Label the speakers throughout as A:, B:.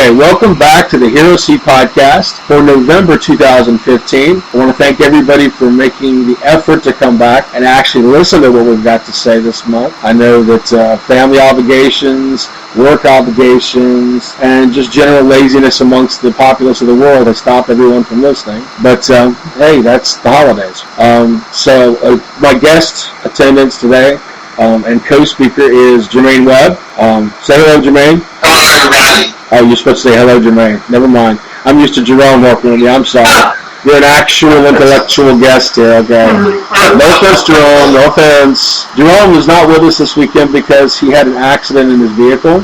A: Okay, welcome back to the HeroC podcast for November 2015. I want to thank everybody for making the effort to come back and actually listen to what we've got to say this month. I know that family obligations, work obligations, and just general laziness amongst the populace of the world has stopped everyone from listening. But hey, that's the holidays. So my guest attendance today and co-speaker is Germaine Webb. Say hello, Germaine.
B: Hello, everybody.
A: Oh, you're supposed to say hello, Germaine. Never mind. I'm used to Jerome welcoming you. I'm sorry. You're an actual intellectual guest here, okay? No offense, Jerome. No offense. Jerome was not with us this weekend because he had an accident in his vehicle.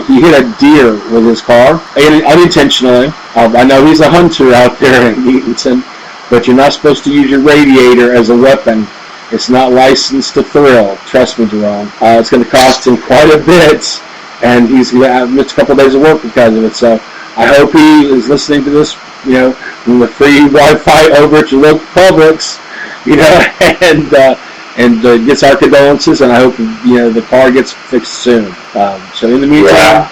A: He hit a deer with his car, unintentionally. I know he's a hunter out there in Eatonton, but you're not supposed to use your radiator as a weapon. It's not licensed to thrill. Trust me, Jerome. It's going to cost him quite a bit, and he's going to miss a couple of days of work because of it. So I hope he is listening to this, from the free Wi-Fi over at your local Publix, and gets our condolences, and I hope, the car gets fixed soon. So in the meantime,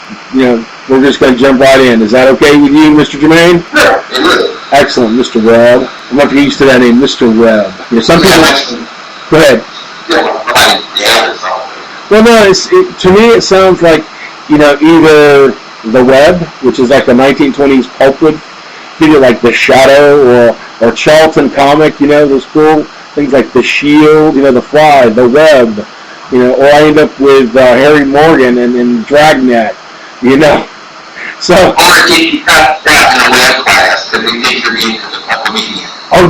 A: we're just going to jump right in. Is that okay with you, Mr. Germaine?
B: Yeah.
A: Excellent, Mr. Webb. I'm not used to that name, Mr. Webb. Some people... Go ahead. Well, no, to me it sounds like, either the Webb, which is like a 1920s pulpwood figure like the Shadow or Charlton comic, those cool things like the Shield, the Fly, the Webb, or I end up with Harry Morgan and Dragnet, So.
B: Or get you cut in a web class because they take your into the multimedia.
A: Oh,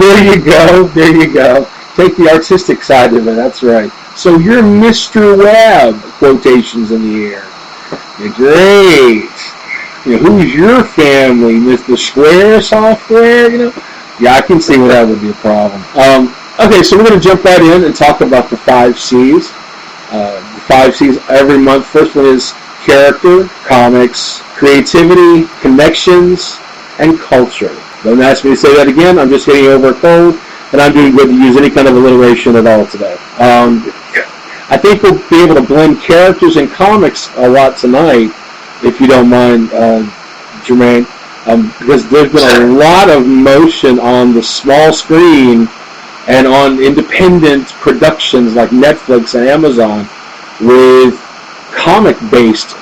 A: there you go. Take the artistic side of it, that's right. So you're Mr. Webb, quotations in the air. You're great. Who's your family? Mr. Square software, Yeah, I can see where that would be a problem. Okay, so we're going to jump right in and talk about the 5 C's. The 5 C's every month. First one is character, comics, creativity, connections, and culture. Don't ask me to say that again. I'm just getting over a cold. And I'm doing good to use any kind of alliteration at all today. I think we'll be able to blend characters and comics a lot tonight, if you don't mind, Germaine, because there's been a lot of motion on the small screen and on independent productions like Netflix and Amazon with comic-based,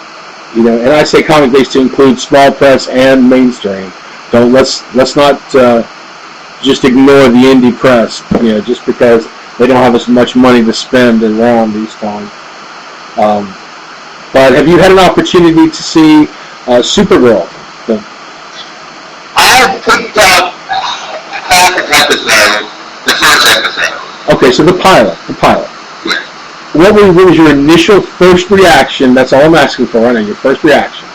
A: and I say comic-based to include small press and mainstream. Let's not just ignore the indie press, just because they don't have as much money to spend around these times. But have you had an opportunity to see Supergirl?
B: I picked up half an episode, the first episode.
A: Okay, so the pilot.
B: Yeah.
A: What was your initial first reaction? That's all I'm asking for right now, your first reaction.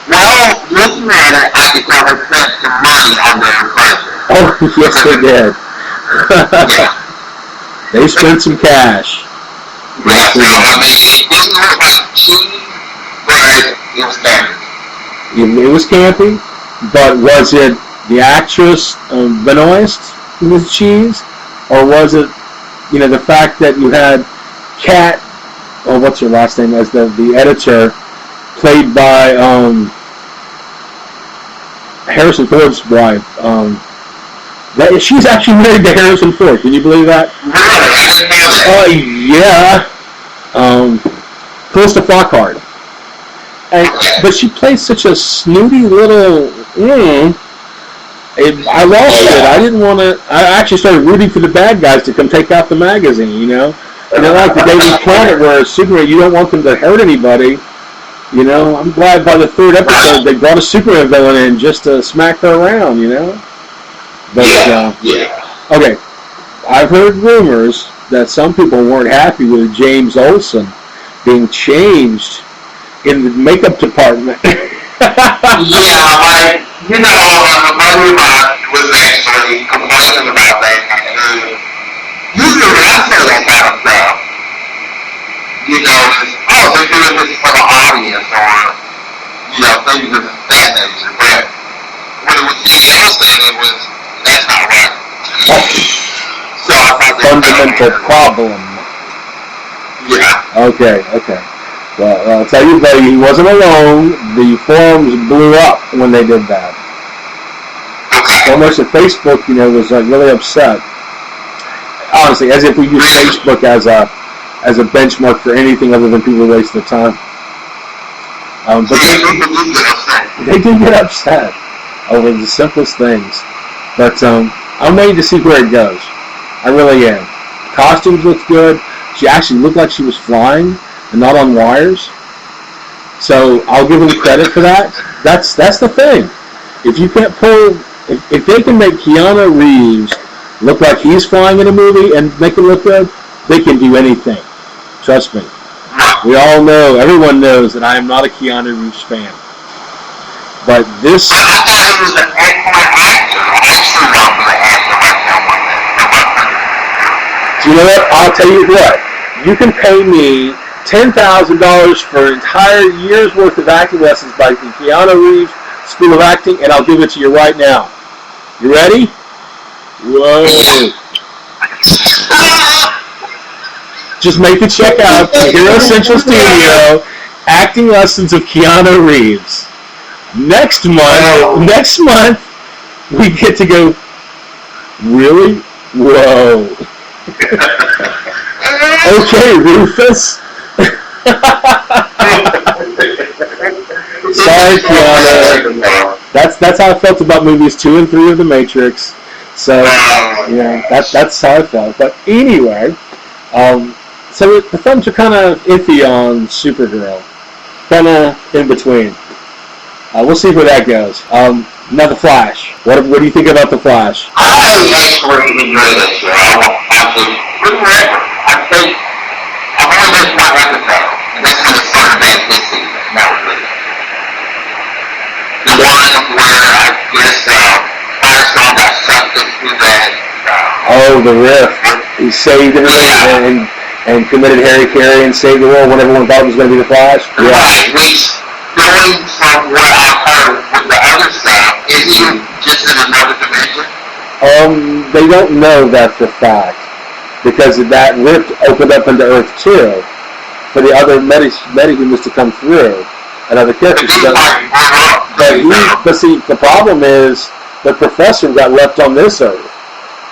B: Well, looking at it, I could tell they spent some money on their furniture.
A: Oh, yes, they did. They spent some cash.
B: Yeah, so, it didn't look like cheese, but it was campy.
A: It was campy, but was it the actress Benoist with cheese? Or was it, the fact that you had Kat, what's her last name, as the editor, played by Harrison Ford's wife. She's actually married to Harrison Ford. Can you believe that? Yeah. Calista Flockhart. But she plays such a snooty little. I lost it. I didn't want to. I actually started rooting for the bad guys to come take out the magazine. Like the Daily Planet, where Superman, you don't want them to hurt anybody. I'm glad by the 3rd episode they brought a Superman villain in just to smack her around, But, okay, I've heard rumors that some people weren't happy with James Olsen being changed in the makeup department.
B: My roommate was actually complaining about that. Usually when I say that kind of stuff, they're doing this for the audience, or, things of that nature. But when it was Jimmy Olsen, that's not right. So I thought
A: fundamental problem.
B: Yeah.
A: Okay. Well, I'll tell you, buddy, he wasn't alone. The forums blew up when they did that. So much that Facebook, was like really upset. Honestly, as if we use Facebook as a benchmark for anything other than people wasting their time. But they did get upset over the simplest things. But I'm waiting to see where it goes. I really am. Costumes looked good. She actually looked like she was flying and not on wires. So I'll give them credit for that. That's the thing. If you can't if they can make Keanu Reeves look like he's flying in a movie and make it look good, they can do anything. Trust me. We all know, everyone knows that I am not a Keanu Reeves fan. But this...
B: I thought he was an excellent actor. I actually love the actor like him one day.
A: Do you know what? I'll tell you what. You can pay me $10,000 for an entire year's worth of acting lessons by the Keanu Reeves School of Acting, and I'll give it to you right now. You ready? Whoa. Just make a check out to Hero Central Studio, acting lessons of Keanu Reeves. Next month, we get to go, really? Whoa. Okay, Rufus. Sorry, Keanu. That's how I felt about movies 2 and 3 of The Matrix. So, that's how I felt. But anyway, so the thumbs are kind of iffy on Supergirl. Kind of in between. We'll see where that goes. Now The Flash. What do you think about The Flash?
B: I actually enjoyed that show. I think I've only missed one episode, and that's when it started back this season. That was really good. The one where I guess Firestorm got sucked into that.
A: Oh, the riff. He saved everything and committed Harry Carey and saved the world when everyone thought it was going to be The Flash. Yeah.
B: Right, which, going from what I've heard with the other stuff, is he just in another dimension?
A: They don't know that's the fact. Because that rift opened up into Earth 2 for the other metahumans to come through and other characters. But see, the problem is the professor got left on this Earth.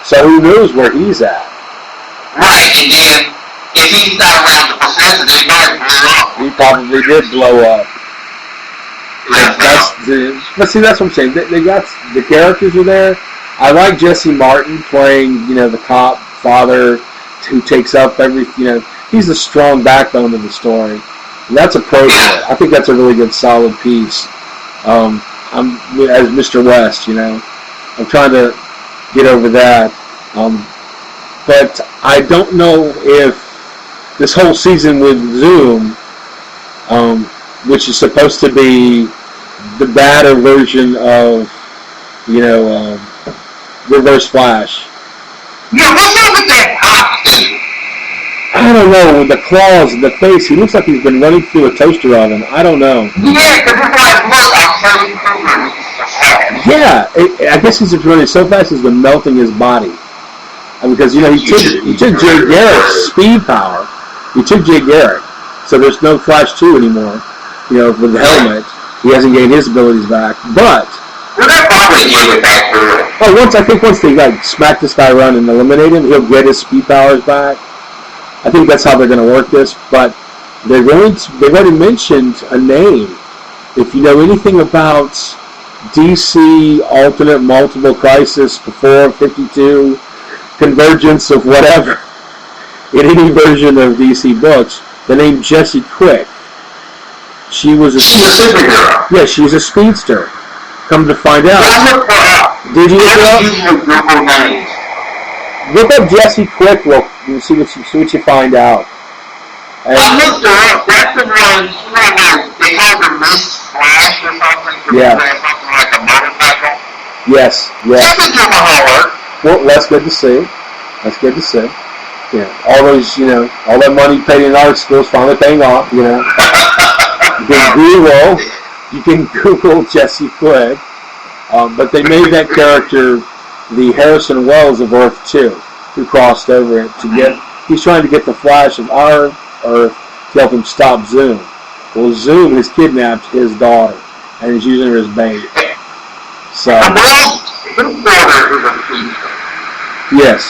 A: So who knows where he's at?
B: Right, and then if he's not around the professor, then he might blow up.
A: He probably did blow up. But see, that's what I'm saying. They got the characters are there. I like Jesse Martin playing, the cop father who takes up everything. He's the strong backbone of the story. And that's appropriate. I think that's a really good, solid piece. I'm as Mr. West, I'm trying to get over that. But I don't know if this whole season with Zoom, which is supposed to be the badder version of, Reverse Flash.
B: Yeah, what's up with that costume?
A: I don't know, with the claws and the face, he looks like he's been running through a toaster oven. I don't know.
B: Yeah, because it's like, look, I'm Freddy Krueger.
A: Yeah, I guess he's running so fast he's been melting his body. Because, he took Jay Garrick's speed power. He took Jay Garrick. So there's no Flash 2 anymore, with the helmet. He hasn't gained his abilities back. But...
B: well, that probably gave it back to her.
A: Once they smack this guy around and eliminate him, he'll get his speed powers back. I think that's how they're going to work this. But they've already mentioned a name. If you know anything about DC alternate multiple crisis before 52, convergence of whatever, in any version of DC books, the name Jessie Quick. She's a superhero. Yeah, she's a speedster. Come to find out. Did you look her up? Look up Jessie Quick and see what you find out.
B: I looked her up. That's the one. They have her Miss Flash or something.
A: Yeah.
B: Something like a motorcycle.
A: Yes.
B: That's a good holler.
A: Well, that's good to see. Yeah. All those, all that money paid in art school is finally paying off. You can Google Jessie Quick, but they made that character the Harrison Wells of Earth 2, who crossed over it he's trying to get the Flash of our Earth to help him stop Zoom. Well, Zoom has kidnapped his daughter and is using her as bait. So.
B: Well, this border is a feature.
A: Yes.